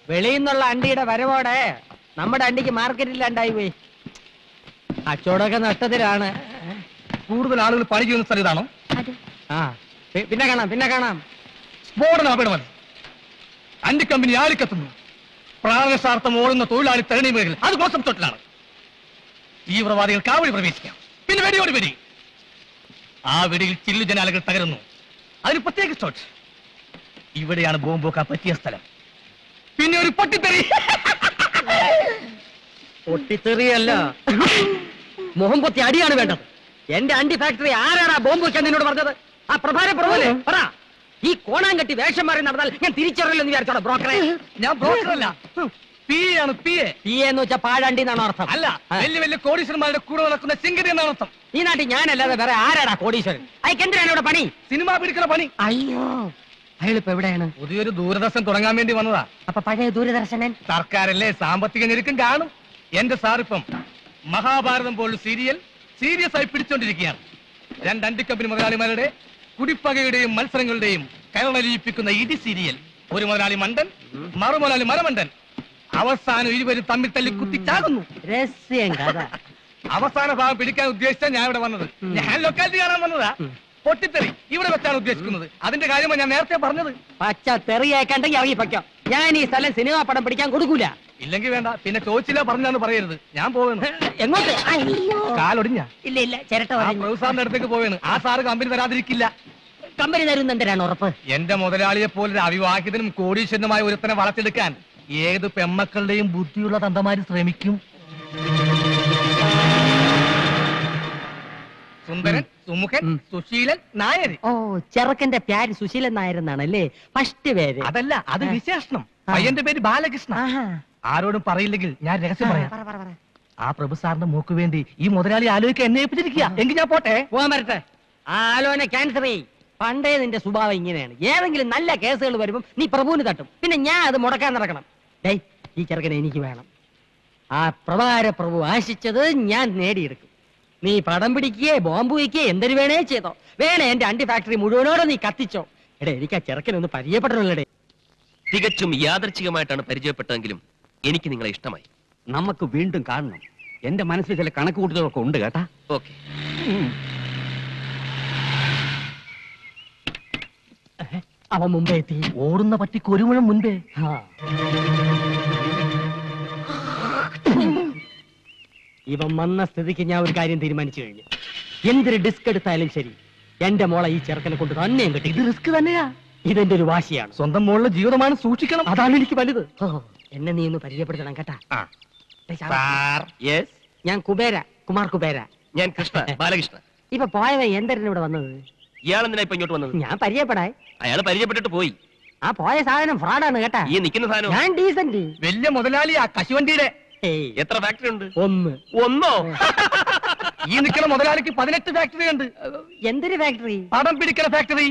വെളിയിൽ നിന്നുള്ള അണ്ടിയുടെ വരവോടെ നമ്മുടെ അണ്ടിക്ക് മാർക്കറ്റില്ലാണ്ടായി പോയി. കച്ചവടമൊക്കെ നഷ്ടത്തിലാണ്. കൂടുതൽ ആളുകൾ പണി ചെയ്യുന്ന സ്ഥലം ഇതാണോ? ആ പിന്നെ കാണാം. സ്ഫോടനം അപകടമല്ല. അണ്ടി കമ്പനി ആളിക്കത്തുന്നു. പ്രാണശാർത്ഥം ഓടുന്ന തൊഴിലാളി തരണി മേഖല അത് കോൺസെപ്റ്റോട്ടിലാണ്. തീവ്രവാദികൾ കാവടി പ്രവേശിക്കാം. പിന്നെ വെടിയോട് വെടി. ആ വെടിയിൽ ചില്ലു ജനാലകൾ തകരുന്നു. അതിന് പ്രത്യേക ഷോട്ട്. ഇവിടെയാണ് ബോംബൊക്കെ പറ്റിയ സ്ഥലം. പിന്നെ ഒരു പൊട്ടിത്തെറി. പൊട്ടിത്തെറിയല്ല, മുഖം പൊത്തി അടിയാണ് വേണ്ടത്. എന്റെ അണ്ടി ഫാക്ടറി ആരാടാ ബോംബ് വെക്കാൻ നിന്നോട് പറഞ്ഞത്? ആ പ്രഭാരപ്രഭുവല്ലേ പറ. ഈ കോണാങ്കട്ടി വേഷം മാറി നടന്നാൽ ഞാൻ തിരിച്ചറിയില്ലെന്ന് വിചാരിച്ചോടാ ബ്രോക്കറെ? ഞാൻ ബ്രോക്കറല്ല, പി ആണ്. പി എന്ന് വെച്ചാൽ പാഴാണ്ടി എന്നാണ് അർത്ഥം. അല്ല, വലിയ വലിയ കോടീശ്വരന്മാരുടെ കൂടെ നടക്കുന്ന ചിങ്കരി എന്നാണ് അർത്ഥം. ഈ നാട്ടിൽ ഞാനല്ലാതെ വേറെ ആരാടാ കോടീശ്വരൻ? അയക്കെന്തിനാണ് ഇവിടെ പണി? സിനിമ പിടിക്കുന്ന പണി. അയ്യോ, അയാളിപ്പോ എവിടെയാണ്? പുതിയൊരു ദൂരദർശൻ തുടങ്ങാൻ വേണ്ടി വന്നതാ. അപ്പൊ പഴയ ദൂരദർശനൻ സർക്കാരല്ലേ, സാമ്പത്തിക ഞെരുക്കം കാണും. എന്റെ സാറിപ്പം മഹാഭാരതം പോലുള്ള സീരിയസ് ആയി പിടിച്ചോണ്ടിരിക്കുകയാണ്. രണ്ട് അണ്ടിക്കമ്പനി മുതലാളിമാരുടെ കുടിപ്പകയുടെയും മത്സരങ്ങളുടെയും കരളലിയിപ്പിക്കുന്ന ഇടി സീരിയൽ. ഒരു മുതലാളി മണ്ടൻ, മറുമുതലാളി മരമണ്ടൻ. അവസാനം ഇരുവരും തമ്മിൽ തല്ലി കുത്തിച്ചാകുന്നു. രഹസ്യം കഥ. അവസാന ഭാഗം പിടിക്കാൻ ഉദ്ദേശിച്ച ഞാൻ ഇവിടെ വന്നത്. ഞാൻ ലൊക്കാലിറ്റി കാണാൻ വന്നതാ. പൊട്ടിത്തെറി ഇവിടെ വെച്ചാണ് ഉദ്ദേശിക്കുന്നത്. അതിന്റെ കാര്യമാണ് ഞാൻ നേരത്തെ പറഞ്ഞത്. പച്ച തെറിയേക്കണ്ടെങ്കിൽ ഇറങ്ങി പൊയ്ക്കോ. ഞാൻ ഈ സ്ഥലം സിനിമാ പടം പിടിക്കാൻ കൊടുക്കൂല. ഇല്ലെങ്കിൽ വേണ്ട, പിന്നെ ചോദിച്ചില്ല പറഞ്ഞാന്ന് പറയരുത്. ഞാൻ പോവുന്നു. എങ്ങോട്ട്? കാലൊടിഞ്ഞ? ഇല്ല, ചിരട്ട സാറിന്റെ അടുത്തേക്ക് പോവേണ്. ആ സാറ് കമ്പനി തരാതിരിക്കില്ല. കമ്പനി തരുന്നെന്തിനാണ് ഉറപ്പ്? എന്റെ മുതലാളിയെ പോലൊരു അവിവാഹിതനും കോടീശ്വരനുമായ ഒരുത്തനെ വളർത്തിയെടുക്കാൻ ഏത് പെമ്മക്കളുടെയും ബുദ്ധിയുള്ള തന്തമാര് ശ്രമിക്കും. സുന്ദരൻ, സുമുഖൻ, സുശീലൻ നായർ. ഓ, ചെറുക്കന്റെ പേര് സുശീലൻ നായർ എന്നാണല്ലേ ഫസ്റ്റ് പേര്? അതല്ല, അത് വിശേഷണം. പയ്യന്റെ പേര് ബാലകൃഷ്ണ. ആരോടും പറയില്ലെങ്കിൽ ഞാൻ രഹസ്യം പറയാം. ആ പ്രഭു സാറിന്റെ മൂക്ക് വേണ്ടി ഈ മുതലാളി ആലോചിക്കാൻ എന്നെ ഏൽപ്പിച്ചിരിക്കുക. എങ്കിൽ ഞാൻ പോട്ടെ. പോകാൻ വരട്ടെ. ആലോചന ക്യാൻസർ ചെയ്യും. പണ്ടേ നിന്റെ സ്വഭാവം ഇങ്ങനെയാണ്. ഏതെങ്കിലും നല്ല കേസുകൾ വരുമ്പം നീ പ്രഭുവിന് തട്ടും. പിന്നെ ഞാൻ അത് മുടക്കാൻ നടക്കണം. ഡേയ്, ഈ ചെറുക്കനെ എനിക്ക് വേണം. ആ പ്രഭാര പ്രഭു ആശിച്ചത് ഞാൻ നേടിയെടുക്കും. നീ പടം പിടിക്കുകയെ ബോംബ് വയ്ക്കുകയെ എന്തൊരു വേണേ ചെയ്തോ. വേണേ എന്റെ അണ്ടി ഫാക്ടറി മുഴുവനോടെ നീ കത്തിച്ചോ. എടേ, എനിക്ക് ആ ചെറുക്കനൊന്ന് പരിചയപ്പെടണല്ലേ. തികച്ചും യാദർച്ഛികമായിട്ടാണ് പരിചയപ്പെട്ടതെങ്കിലും എനിക്ക് നിങ്ങളെ ഇഷ്ടമായി. നമുക്ക് വീണ്ടും കാണണം. എന്റെ മനസ്സിൽ ചില കണക്കുകൂട്ടലൊക്കെ ഉണ്ട് കേട്ടാ. ഓക്കെ. അവൻ മുമ്പേ എത്തി. ഓടുന്ന പട്ടിക്ക് ഒരു മുഴം മുൻപേ. ഇവൻ വന്ന സ്ഥിതിക്ക് ഞാൻ ഒരു കാര്യം തീരുമാനിച്ചു കഴിഞ്ഞു. എന്തൊരു ഡിസ്ക് എടുത്താലും ശരി, എന്റെ മോളെ ഈ ചെറുക്കനെ കൊണ്ട് തന്നെയും കിട്ടി. ഇത് റിസ്ക് തന്നെയാ. ഇതെന്റെ ഒരു വാശിയാണ്. സ്വന്തം മോളുടെ ജീവിതമാണ് സൂക്ഷിക്കണം. അതാണ് എനിക്ക് വലുത്. എന്നെ നീ ഒന്ന് പരിചയപ്പെടുത്തണം കേട്ടാ. ഞാൻ കുമാർ കുബേര. ഞാൻ കൃഷ്ണ, ബാലകൃഷ്ണ. ഇപ്പൊ പോയവ എന്തിനാണ് ഇവിടെ വന്നത്? ഇയാളെന്തിനാ ഇപ്പൊ ഇങ്ങോട്ട് വന്നത്? ഞാൻ പരിചയപ്പെടാൻ. അയാൾ പരിചയപ്പെട്ടിട്ട് പോയി. ആ പോയ സാധനം ഫ്രോഡാണ് കേട്ടാ. ഈ നിൽക്കുന്ന സാധനം ഞാൻ ഡീസന്റ്. വലിയ മുതലാളിയാ കശുവണ്ടിയുടെ. എത്ര ഫാക്ടറി ഉണ്ട്? ഒന്നോ? ഈ നിൽക്കുന്ന മുതലാളിക്ക് 18 ഫാക്ടറി ഉണ്ട്. എന്തൊരു ഫാക്ടറി? പടം പിടിക്കുന്ന ഫാക്ടറി.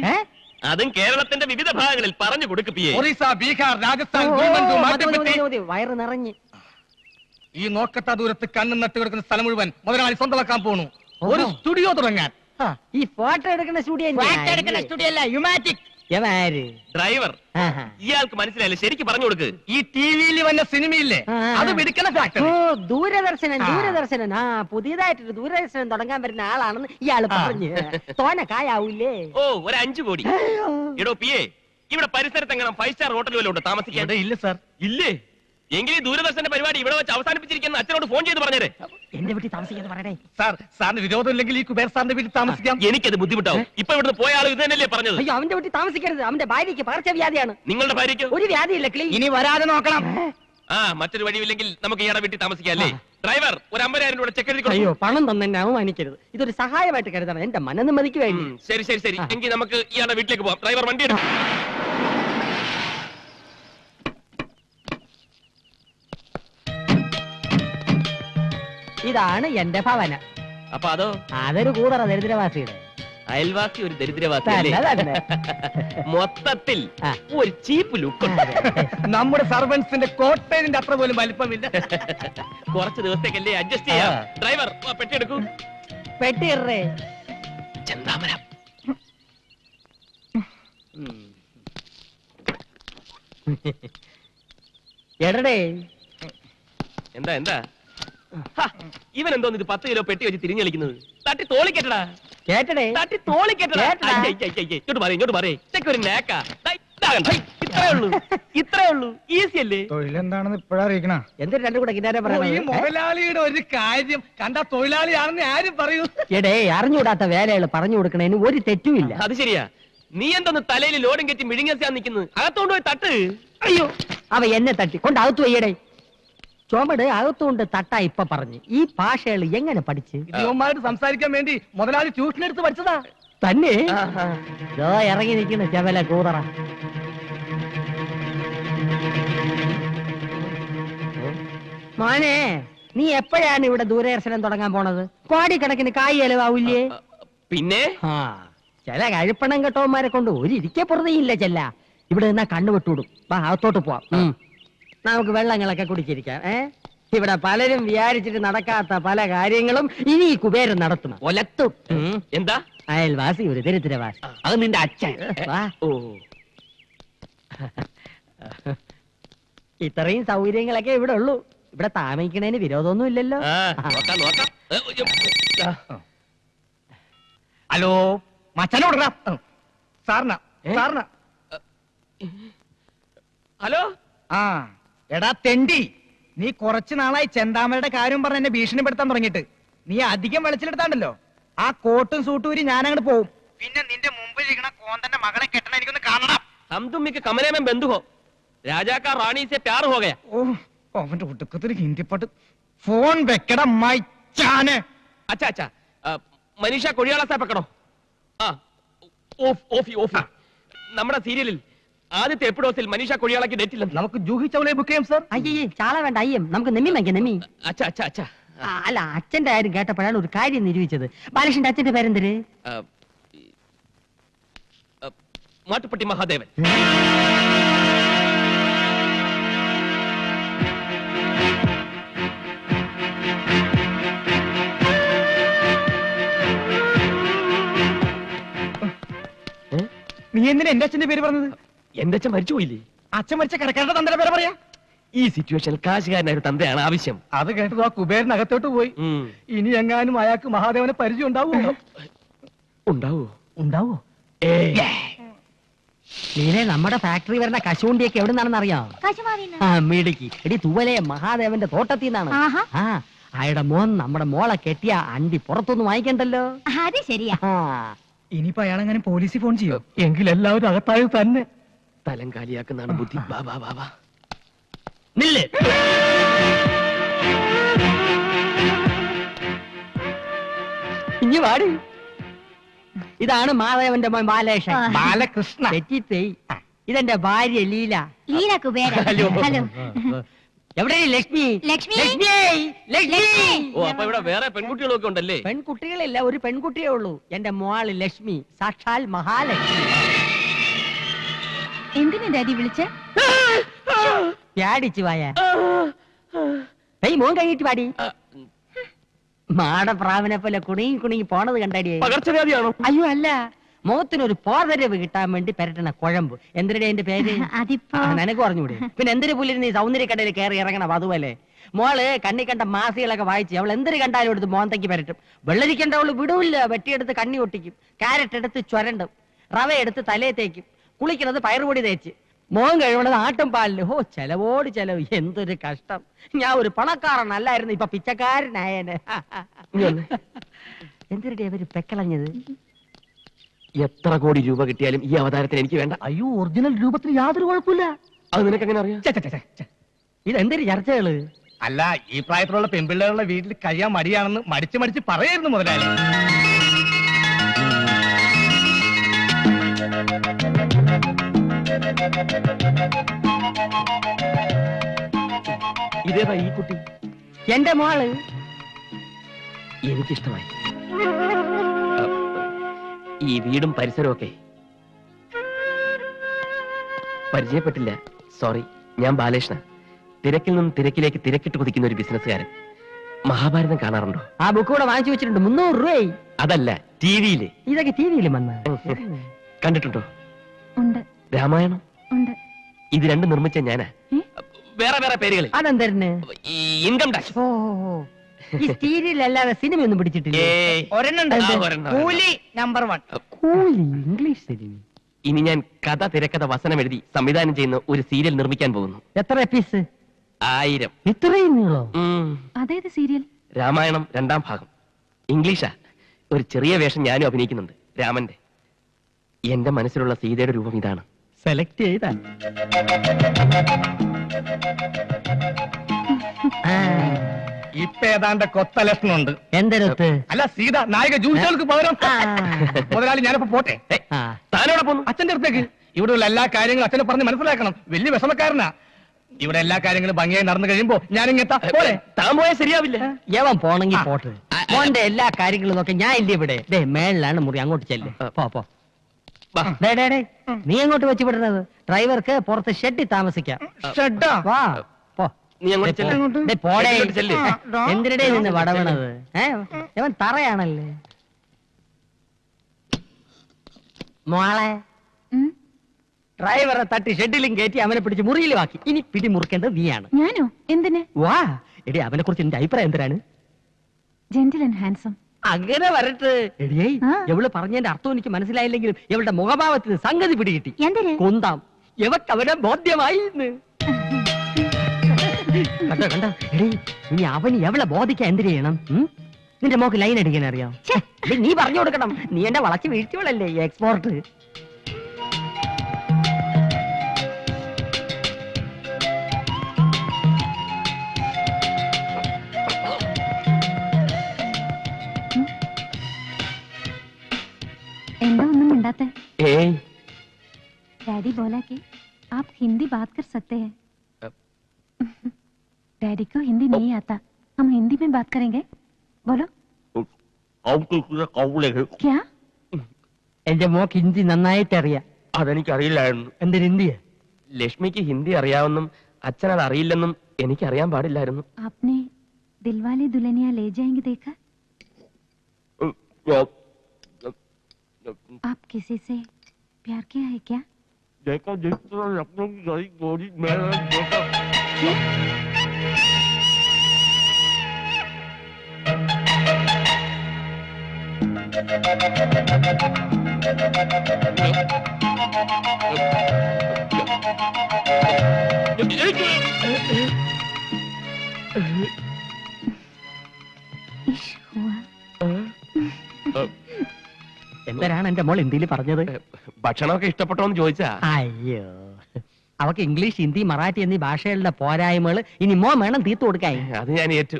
അതും കേരളത്തിന്റെ വിവിധ ഭാഗങ്ങളിൽ പറഞ്ഞു കൊടുക്കിപ്പിയേ. ഒറീസ, ബീഹാർ, രാജസ്ഥാൻ, വയറ് നിറഞ്ഞ്. ഈ നോക്കത്ത ദൂരത്ത് കണ്ണും നട്ട് കിടക്കുന്ന സ്ഥലം മുഴുവൻ മുതലാളി സ്വന്തമാക്കാൻ പോണു. ഒരു സ്റ്റുഡിയോ തുടങ്ങാൻ. ഈ ഫോട്ടോ എടുക്കുന്ന സ്റ്റുഡിയോ അല്ല, യുമാറ്റിക്. ഡ്രൈവർ. ഇയാൾക്ക് മനസ്സിലായില്ല, ശരിക്കും പറഞ്ഞു കൊടുക്ക്. ഈ ടിവിയിൽ വന്ന സിനിമയില്ലേ, അത് പിടിക്കുന്ന ഫാക്ടറി. ദൂരദർശനൻ. ആ, പുതിയതായിട്ടൊരു ദൂരദർശനം തുടങ്ങാൻ വരുന്ന ആളാണെന്ന് ഇയാള് പറഞ്ഞു. തോനെ കായാവൂലേ? ഓ, ഒരു 5 കോടി. എടോ പിയെ, ഇവിടെ പരിസരത്ത് എങ്ങനെ 5 സ്റ്റാർ ഹോട്ടൽ വല്ലതും ഉണ്ടോ താമസിക്കാൻ? ഇല്ല സാർ. ഇല്ലേ? എങ്കിലും ദൂരദർശന്റെ പരിപാടി ഇവിടെ വെച്ച് അവസാനിപ്പിച്ചിരിക്കുന്ന അച്ഛനോട് ഫോൺ ചെയ്ത് പറഞ്ഞേരെ. എന്റെ വീട്ടിൽ താമസിക്കാന്ന് പറയണേ. സാറിന് വിരോധം ഇല്ലെങ്കിൽ ഈ കുബേർ സാറിന്റെ വീട്ടിൽ താമസിക്കാം. എനിക്കത് ബുദ്ധിമുട്ടാവും. ഇപ്പൊ ഇവിടുന്ന് പോയ ആൾ ഇത് തന്നെയല്ലേ പറഞ്ഞത്? അയ്യോ, അവന്റെ വീട്ടിൽ താമസിക്കരുത്. അവന്റെ ഭാര്യയ്ക്ക് പകർച്ചവ്യാധിയാണ്. നിങ്ങളുടെ ഭാര്യയ്ക്ക് ഒരു വ്യാധിയില്ല. ഇനി വരാതെ നോക്കണം. മറ്റൊരു വഴിയില്ലെങ്കിൽ നമുക്ക് ഇയാളുടെ വീട്ടിൽ താമസിക്കാം അല്ലേ? ഡ്രൈവർ, ഒരു 50,000 രൂപ ചെക്ക് എഴുതി. അയ്യോ, പണം തന്നെ അവമാനിക്കരുത്. ഇതൊരു സഹായമായിട്ട് കരുതണം. എന്റെ മനനിമ്മതിക്ക് വേണ്ടി. ശരി. എങ്കിൽ നമുക്ക് ഇയാളുടെ വീട്ടിലേക്ക് പോവാം. ഡ്രൈവർ, വണ്ടി എടുക്കും. ഇതാണ് എന്റെ ഭവന. അപ്പൊ അതോ? അതൊരു കൂതറ ദരിദ്രവാസിയുടെ. അയൽവാസി ഒരു ദരിദ്രവാസി. മൊത്തത്തിൽ ഒരു ചീപ്പ് ലുക്ക്. നമ്മുടെ സർവൻസിന്റെ കോട്ടേജിന്റെ അത്ര പോലും വലിപ്പമില്ല. കുറച്ച് ദിവസത്തേക്കല്ലേ അഡ്ജസ്റ്റ് ചെയ്യാം. ഡ്രൈവർ, പെട്ടി എടുക്കൂ. പെട്ടി ഇറേ. ചെന്താമരം. എടടേ എന്താ എന്താ ഇവൻ എന്തോന്ന് ഇത് 10 കിലോ പെട്ടി വെച്ച് തിരിഞ്ഞു കളിക്കുന്നത്? തട്ടി തോളിക്കെട്ടടാ, കേട്ടടേ തട്ടി തോളിക്കെട്ടടാ. കേട്ടടാ. ഇങ്ങോട്ട് പറയേ ഇതൊക്കെ ഒരു നേക്കാ. ഇത്രേ ഉള്ളൂ, ഈസി അല്ലേ? തൊഴിലെന്താണെന്ന് ഇപ്പഴാ അറിയിക്കണ. എന്തൊരു രണ്ടു കൂടെ കിന്നാരെ ഈ പറയണത്? മുതലാളിയുടെ ഒരു കാര്യം കണ്ട തൊഴിലാളിയാണെന്ന് ആരും പറയൂ. എടേ അറിഞ്ഞുകൂടാത്ത വേലകൾ പറഞ്ഞു കൊടുക്കണേന് ഒരു തെറ്റുമില്ല. അത് ശരിയാ. നീ എന്തോന്ന് തലയിൽ ലോഡും കെറ്റി മിഴുങ്ങാൻ നിൽക്കുന്നത്? അകത്തോണ്ട് പോയി തട്ട്. അയ്യോ അവ എന്നെ തട്ടി കൊണ്ട് അകത്തു വയ്യടേ. ചുമട് അകത്തുകൊണ്ട് തട്ടാ ഇപ്പൊ പറഞ്ഞു. ഈ ഭാഷകൾ എങ്ങനെ പഠിച്ച്? ഇവന്മാരോട് സംസാരിക്കാൻ വേണ്ടി മുതലാളി ട്യൂഷൻ എടുത്ത് പഠിച്ചതാ. തന്നെ ഇറങ്ങി നിൽക്കുന്ന ചെവല കൂതറ. മോനെ നീ എപ്പോഴാണ് ഇവിടെ ദൂരദർശനം തുടങ്ങാൻ പോണത്? കോടിക്കണക്കിന് കായ് ചെലവാവില്ലേ? പിന്നെ ആ ചില കഴിപ്പണം കെട്ടവന്മാരെ കൊണ്ട് ഒരു ഇരിക്കെ പുറതെയില്ല ചെല്ല. ഇവിടെ നിന്നാ കണ്ണു വിട്ടുവിടും. വാ അകത്തോട്ട് പോവാം. നമുക്ക് വെള്ളങ്ങളൊക്കെ കുടിച്ചിരിക്കാം. ഇവിടെ പലരും വിചാരിച്ചിട്ട് നടക്കാത്ത പല കാര്യങ്ങളും ഇനി ഈ കുബേരൻ നടത്തും. ഒലത്തും. എന്താ അയൽവാസി ഒരു ദരിദ്രവാസി. അത് നിന്റെ അച്ഛൻ. വാ. ഓ ഇത്രയും സൗകര്യങ്ങളൊക്കെ ഇവിടെ ഉള്ളൂ. ഇവിടെ താമസിക്കണേന് വിരോധമൊന്നും ഇല്ലല്ലോ. നോക്കാം നോക്കാം. ഹലോ മച്ചനോട് സാറിന സാറിന. ഹലോ. ആ എടാ തെണ്ടി, നീ കുറച്ചു നാളായി ചെന്താമരയുടെ കാര്യം പറഞ്ഞ് എന്നെ ഭീഷണിപ്പെടുത്താൻ തുടങ്ങിയിട്ട്. നീ അധികം വെളിച്ചിലെടുത്താണ്ടല്ലോ ആ കോട്ടും സൂട്ടും ഊരി ഞാൻ അങ്ങോട്ട് പോവും. പിന്നെ നിന്റെ മുമ്പിൽ ഇരിക്കണ കോന്തന്റെ മകളെ കെട്ടണ എനിക്കൊന്ന് കാണണം. हम तुम के कमरे में बंद हो, राजा का रानी से प्यार हो गया. ഓ അവന്റെ ഒടുക്കത്തൊരു ഹിന്ദി പാട്ട്. ഫോൺ വെക്കട മൈച്ചാനെ. अच्छा अच्छा, मनीषा कोड़ियाला से पकड़ो. ഓഫി ഓഫി. നമ്മുടെ സീരിയലിൽ ആദ്യത്തെ എപ്പിസോഡിൽ മനീഷ കൊഴിയാളയ്ക്ക് ഡേറ്റ് ഇല്ല. നമുക്ക് ജൂഹി ചൗളയെ ബുക്ക് ചെയ്യാം സാർ. അയ്യേ ചാള വേണ്ട അയ്യം. നമുക്ക് നെമ്മി വാങ്ങിക്കാം നെമ്മി. അച്ഛാ അച്ഛാ അച്ഛാ. അല്ല അച്ഛന്റെ കാര്യം കേട്ടപ്പോഴാണ് ഒരു കാര്യം നിരൂപിച്ചത്. ബാലകൃഷ്ണന്റെ അച്ഛന്റെ പേരെന്തര്? മാട്ടുപ്പെട്ടി മഹാദേവൻ. നീ എന്തിനാ എന്റെ അച്ഛന്റെ പേര് പറഞ്ഞത്? എന്റെ അച്ഛൻ മരിച്ചുപോയില്ലേ? അച്ഛൻ മരിച്ച കടക്കാരുടെ തന്തയുടെ പേര് പറയാ. ഈ സിറ്റുവേഷനിൽ കാശുകാരനായ ഒരു തന്തയാണ് ആവശ്യം. അത് കേട്ടത് ആ കുബേരനകത്തോട്ട് പോയി. ഇനി എങ്ങാനും അയാൾക്ക് മഹാദേവനെ പരിചയം ഉണ്ടാവുമോ? ഉണ്ടാവോ? ഉണ്ടാവോ? നീനെ നമ്മുടെ ഫാക്ടറി വരുന്ന കശുവണ്ടിയൊക്കെ എവിടെ നിന്നാണെന്ന് അറിയാം? മിടുക്കി. എടി തൂവലെ മഹാദേവന്റെ തോട്ടത്തിൽ നിന്നാണ്. ആ അയാളുടെ മോൻ നമ്മുടെ മോളെ കെട്ടിയ അണ്ടി പുറത്തൊന്നും വാങ്ങിക്കണ്ടല്ലോ. അത് ശരിയാ. ഇനിയിപ്പോ അയാളെങ്ങനെ പോലീസിൽ ഫോൺ ചെയ്യോ? എങ്കിൽ എല്ലാവരും അകത്തായത് തന്നെ. തലം കാലിയാക്കുന്നതാണ് ബുദ്ധി. വാ വാ വാ വാ. നില്ല്. ഇനി വാടി. ഇതാണ് മാധവന്റെ മോൻ ബാലകൃഷ്ണൻ. ബാലകൃഷ്ണ. തെറ്റിപ്പോയി. ഇതെന്റെ ഭാര്യ ലീല. ലീല കുബേര. ഹലോ. ഹലോ. എവിടെ ലക്ഷ്മി? ലക്ഷ്മി. ലക്ഷ്മി. ലക്ഷ്മി. ഓ അപ്പൊ ഇവിടെ വേറെ പെൺകുട്ടികളൊക്കെ ഉണ്ടല്ലേ? പെൺകുട്ടികളില്ല, ഒരു പെൺകുട്ടിയേ ഉള്ളൂ. എന്റെ മോള് ലക്ഷ്മി, സാക്ഷാൽ മഹാലക്ഷ്മി. എന്തിനാ ഡാഡി വിളിച്ച? പ്യാടിച്ചു വായ. മോൻ കഴിഞ്ഞിട്ട് പാടി. മാടപ്രാവിനെ പോലെ കുണുങ്ങി പോണത് കണ്ടടിയേ. പകർച്ചവ്യാധിയാണോ? അയ്യോ അല്ല, മുഖത്തിനൊരു പോതരവ് കിട്ടാൻ വേണ്ടി പെരട്ടണ കുഴമ്പ്. എന്തിനാ എന്റെ പേര്? അതിപ്പോ നിനക്ക് പറഞ്ഞൂടെ? പിന്നെ എന്തൊരു പുല്ലിന് നീ സൗന്ദര്യക്കടയിൽ കയറി ഇറങ്ങണം. അതുപോലെ മോള് കണ്ണി കണ്ട മാസികളൊക്കെ വായിച്ച് അവൾ എന്തൊരു കണ്ടാലും എടുത്ത് മോന്തയ്ക്ക് പരട്ടും. വെള്ളരിക്കണ്ട അവള് വിടൂല്ല. വെട്ടിയെടുത്ത് കണ്ണി ഒട്ടിക്കും, ക്യാരറ്റ് എടുത്ത് ചുരണ്ടും, റവ എടുത്ത് തലയെ തേക്കും, കുളിക്കുന്നത് പയറുപൊടി തേച്ച്, മോൻ കഴിവണത് ആട്ടും പാലില്. ഓ ചെലവോട് ചെലവ്. എന്തൊരു കഷ്ടം. ഞാൻ ഒരു പണക്കാരനല്ലായിരുന്നു, ഇപ്പൊ പിച്ചക്കാരനായനെ. എന്തൊരു അവര് പെക്കളഞ്ഞത്. എത്ര കോടി രൂപ കിട്ടിയാലും ഈ അവതാരത്തിന് എനിക്ക് വേണ്ട. അയ്യോ ഒറിജിനൽ രൂപത്തിന് യാതൊരു കുഴപ്പമില്ല. അത് നിനക്ക് എങ്ങനെ അറിയാം? ഇതെന്തൊരു ചർച്ചകള്? അല്ല ഈ പ്രായത്തിലുള്ള പെൺപിള്ളേരുടെ വീട്ടിൽ കഴിയാൻ മടിയാണെന്ന് മടിച്ച് പറയായിരുന്നു മുതലാളി. ഇതേതാ ഈ കുട്ടി? എന്റെ മോള്. എനിക്കിഷ്ടമായി. ഈ വീടും പരിസരവും ഒക്കെ പരിചയപ്പെട്ടില്ല. സോറി. ഞാൻ ബാലകൃഷ്ണ. തിരക്കിൽ നിന്നും തിരക്കിലേക്ക് തിരക്കിട്ട് കുതിക്കുന്ന ഒരു ബിസിനസ്സുകാരൻ. മഹാഭാരതം കാണാറുണ്ടോ? ആ ബുക്ക് കൂടെ വാങ്ങിച്ചു വെച്ചിട്ടുണ്ട്. 300 രൂപയായി. അതല്ല, ടിവിയില്. ഇതൊക്കെ ടിവിയിലും വന്ന കണ്ടിട്ടുണ്ടോ? ഉണ്ട്. രാമായണം. ഉണ്ട്. ഇത് രണ്ടും നിർമ്മിച്ച ഞാനാ. വേറെ വേറെ പേരുകൾ. അതെന്തരന്? ഈ ഇൻകം ടാക്സ്. ഓ ഈ സീരിയൽ അല്ലാതെ സിനിമയൊന്നും പിടിച്ചിട്ടില്ല. കൂലി നമ്പർ 1. കൂലി ഇംഗ്ലീഷ് സിനിമ. ഇനി ഞാൻ കഥ, തിരക്കഥ, വസനം എഴുതി സംവിധാനം ചെയ്യുന്ന ഒരു സീരിയൽ നിർമ്മിക്കാൻ പോകുന്നു. എത്ര എപ്പീസ്? 1000. ഇത്രയും നീളോ? അതേത് സീരിയൽ? രാമായണം 2ാം ഭാഗം. ഇംഗ്ലീഷാ. ഒരു ചെറിയ വേഷം ഞാനും അഭിനയിക്കുന്നുണ്ട്, രാമന്റെ. എന്റെ മനസ്സിലുള്ള സീതയുടെ രൂപം ഇതാണ്. സെലക്ട് ചെയ്താ ഇപ്പൊ ഏതാണ്ട് കൊത്ത ലക്ഷണമുണ്ട്. എന്തരത്ത്? അല്ല, സീത നായിക ജൂലികൾക്ക് പകരം. മുതലാളി, ഞാനിപ്പോ പോട്ടെ. താനോടെ പോന്നു? അച്ഛന്റെ അടുത്തേക്ക്. ഇവിടെയുള്ള എല്ലാ കാര്യങ്ങളും അച്ഛനെ പറഞ്ഞ് മനസ്സിലാക്കണം. വലിയ വിഷമക്കാരനാ. ഇവിടെ എല്ലാ കാര്യങ്ങളും ഭംഗിയായി നടന്നു കഴിയുമ്പോ ഞാനിങ്ങെത്താ പോലെ. താൻ പോയാൽ ശരിയാവില്ല. യവൻ പോണെങ്കിൽ പോട്ടെ. മോന്റെ എല്ലാ കാര്യങ്ങളും നോക്കി ഞാൻ ഇല്ല ഇവിടെ. ദേ മേളിലാണ് മുറി, അങ്ങോട്ട് ചെല്ല്. പോ. നീ എങ്ങോട്ട് വെച്ച് വിടുന്നത്? ഡ്രൈവർക്ക് പുറത്ത് ഷെഡിൽ താമസിക്കാം. ഷെഡാ? വാ പോ. നീ അങ്ങോട്ട് ചെല്ല്. ദേ പോടേ. ഇങ്ങോട്ട് ചെല്ല്. എന്തിനടേ നിന്ന് വടവണത്? ഇവൻ തറയാണല്ലേ. മോളെ, ഡ്രൈവറെ തട്ടി ഷെഡിലും കയറ്റി അവനെ പിടിച്ച് മുറിയിലും ആക്കി. ഇനി പിടി മുറിക്കേണ്ടത് നീയാണ്. ഞാനോ? എന്തിന്? വാ എടി, അവനെ കുറിച്ച് എന്റെ അഭിപ്രായം എന്തിനാണ്? Gentle and handsome. അങ്ങനെ വരട്ടെ. എടിയേ, എവള് പറഞ്ഞതിന്റെ അർത്ഥം എനിക്ക് മനസ്സിലായില്ലെങ്കിലും ഇവളുടെ മുഖഭാവത്തിന് സംഗതി പിടികിട്ടി. എന്തിന്? കൊന്താം. എവക്ക് അവനെ ബോധ്യമായി. കണ്ടോ എടി, ഇനി അവന് എവളെ ബോധിക്കാൻ എന്തിനു ചെയ്യണം? നിന്റെ മോക്ക് ലൈൻ അടിക്കാൻ അറിയാം? നീ പറഞ്ഞു കൊടുക്കണം. നീ എന്നെ വളച്ച് വീഴ്ചകളല്ലേ എക്സ്പോർട്ട്. എന്താ ഒന്നും മിണ്ടാത്തെ? ഏയ്, डैडी बोला कि आप हिंदी बात कर सकते हैं. डैडी को हिंदी नहीं आता, हम हिंदी में बात करेंगे. बोलो. क्या? എന്റെ മോക്ക് ഹിന്ദി നന്നായിട്ട് അറിയാം. അതെനിക്കറിയില്ലായിരുന്നു. എന്തിന് ഹിന്ദിയാ? ലക്ഷ്മിക്ക് ഹിന്ദി അറിയാമെന്നും അച്ഛൻ അത് അറിയില്ലെന്നും എനിക്കറിയാൻ പാടില്ലായിരുന്നു. आपने दिलवाले दुल्हनिया ले जाएंगे देखा? आप किसी से प्यार किया है क्या? इश्क हुआ. എന്തരാണ് എന്റെ മോൾ ഹിന്ദിയിൽ പറഞ്ഞത്? ഭക്ഷണമൊക്കെ ഇഷ്ടപ്പെട്ടോന്ന് ചോദിച്ചാ. അയ്യോ, അവക്ക് ഇംഗ്ലീഷ്, ഹിന്ദി, മറാഠി എന്നീ ഭാഷകളുടെ പോരായ്മകൾ ഇനി മോ വേണം തീർത്തു കൊടുക്കാൻ. അത് ഞാൻ ഏറ്റു.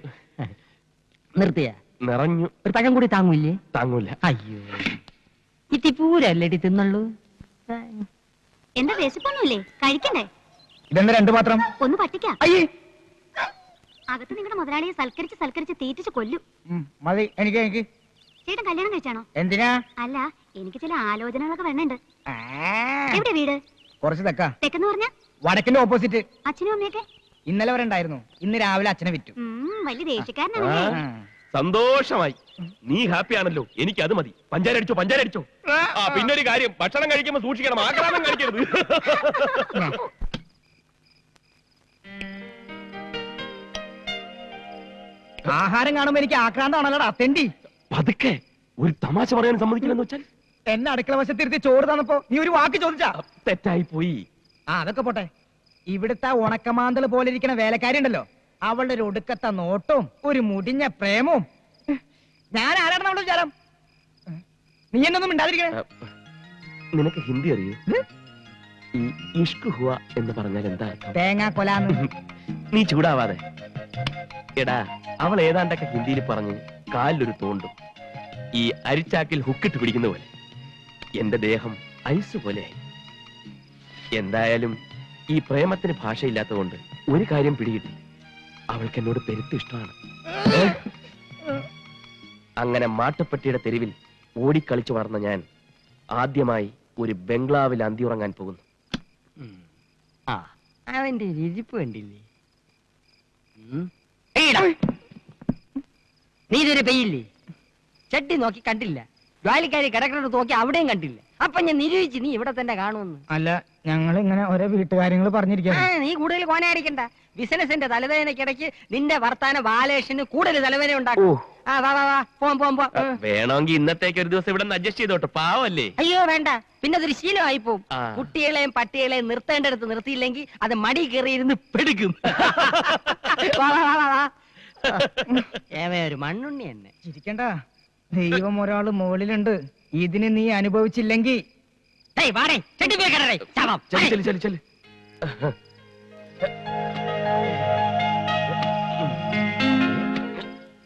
നിർത്തിയ നിറഞ്ഞു. ഒരു പഴം കൂടി താങ്ങൂല്ലേ? താങ്ങൂല. അയ്യോ, ഇത്തിപ്പൂരല്ലേടി തിന്നുള്ളൂ. എന്താ വിശപ്പൊന്നുമില്ലേ? കഴിക്കണ്ടേ? ഇതെന്താ 2 പാത്രം? ഒന്ന് പറ്റിക്കാം. അയ്യേ, അകത്ത് നിങ്ങളുടെ മുതലാളിയെ സൽക്കരിച്ച് തീറ്റിച്ച് കൊല്ലും. മതി. എനിക്ക് ചേട്ടൻ കല്യാണം കഴിച്ചാണോ? എന്തിനാ? അല്ല, എനിക്ക് ചില ആലോചനകളൊക്കെ വരണുണ്ട്. എവിടെ വീട്? കുറച്ച് തെക്കാ. തെക്കെന്ന് പറഞ്ഞ വടക്കിന്റെ ഓപ്പോസിറ്റ്. അച്ഛനും അമ്മയൊക്കെ ഇന്നലെ വരെ ഉണ്ടായിരുന്നു. ഇന്ന് രാവിലെ അച്ഛനെ വിറ്റു. വലിയ ദേഷ്യക്കാരനാണല്ലേ? സന്തോഷമായി. നീ ഹാപ്പി ആണല്ലോ, എനിക്ക് അത് മതി. പഞ്ചാര അടിച്ചോ. പിന്നെ ഒരു കാര്യം, ഭക്ഷണം കഴിക്കുമ്പോ സൂക്ഷിക്കണം, ആക്രാന്തം കഴിക്കരുത്. ആഹാരം കാണുമ്പോ എനിക്ക് ആക്രാന്താണല്ലോടാ തെണ്ടി. പതുക്കെ, ഒരു തമാശ പറയാൻ സമ്മതിക്കില്ലെന്ന് വെച്ചാൽ. എന്നെ അടുക്കള വശത്തിരുത്തി ചോറ് തന്നപ്പോ നീ ഒരു വാക്ക് ചോദിച്ചാ? തെറ്റായി പോയി. അതൊക്കെ പോട്ടെ. ഇവിടുത്തെ ഉണക്കമാന്തൽ പോലെ ഇരിക്കുന്ന വേലക്കാരി ഉണ്ടല്ലോ, അവളുടെ ഒരു ഒടുക്കത്തെ നോട്ടവും ഒരു മുടിഞ്ഞ പ്രേമവും. ഞാൻ ആരാണ് അവളുടെ വിചാരം? നീ എന്നൊന്നും മിണ്ടാതിരിക്കണേ. നിനക്ക് ഹിന്ദി അറിയൂ? ഈ ഇഷ്ക് ഹുവ എന്ന് പറഞ്ഞാൽ എന്താ അർത്ഥം? തേങ്ങാ കൊലാന്ന്. നീ ചൂടാവാതെ. എടാ, അവൾ ഏതാണ്ടൊക്കെ ഹിന്ദിയിൽ പറഞ്ഞ് കാലിലൊരു തോണ്ടും. ഈ അരിച്ചാക്കിൽ ഹുക്കിട്ട് പിടിക്കുന്ന പോലെ എന്റെ ദേഹം ഐസ് പോലെയായി. എന്തായാലും ഈ പ്രേമത്തിന് ഭാഷയില്ലാത്തതുകൊണ്ട് ഒരു കാര്യം പിടികിട്ടി, അവൾക്ക് എന്നോട് പെരുത്ത് ഇഷ്ടമാണ്. അങ്ങനെ മാട്ടുപ്പെട്ടിയുടെ തെരുവിൽ ഓടിക്കളിച്ചു വളർന്ന ഞാൻ ആദ്യമായി ഒരു ബംഗ്ലാവിൽ അന്തിയുറങ്ങാൻ പോകുന്നു. അവന്റെ രുചിപ്പ് കണ്ടില്ലേ? നീ ഇതൊരു പെയ്യില്ലേ? ചട്ടി നോക്കി കണ്ടില്ല, ജോലിക്കാരി കിടക്കുന്നത് നോക്കി അവിടെയും കണ്ടില്ല. അപ്പൊ ഞാൻ നിരൂപിച്ച് നീ ഇവിടെ തന്നെ കാണുമെന്ന്. അല്ല, ഞങ്ങൾ ഇങ്ങനെ ഓരോ വീട്ടുകാര്യങ്ങൾ ആ, പറഞ്ഞിരിക്കുകയാണ്. നീ കൂടുതൽ കോനയടിക്കണ്ട. ബിസിനസിന്റെ തലവേദനക്കിടയ്ക്ക് നിന്റെ വർത്താന ബാലേഷന് കൂടുതൽ തലവേദന ഉണ്ടാക്കും. ആ വാ വാ വാ പോം പോം പോ. വേണമെങ്കിൽ ഇന്നത്തേക്ക് ഒരു ദിവസം ഇവിടെ നിന്ന് അഡ്ജസ്റ്റ് ചെയ്തോട്ടെ, പാവല്ലേ. അയ്യോ വേണ്ട, പിന്നെ അതൊരു ശീലമായി പോവും. ആ. കുട്ടികളെയും പട്ടികളെയും നിർത്തേണ്ടടുത്ത് നിർത്തിയില്ലെങ്കിൽ അത് മടി കയറിയിരുന്ന് പെടുക്കും. വാ, വാ, വാ, വാ, വാ. ഏവേ ഒരു മണ്ണുണ്ണി തന്നെ. ചിരിക്കണ്ട, ദൈവം ഒരാള് മുകളിലുണ്ട്. ഇതിന് നീ അനുഭവിച്ചില്ലെങ്കിൽ വാടേ ചെട്ടി പോയി കിടടേ ശാപം. ചെല് ചെല് ചെല് ചെല്.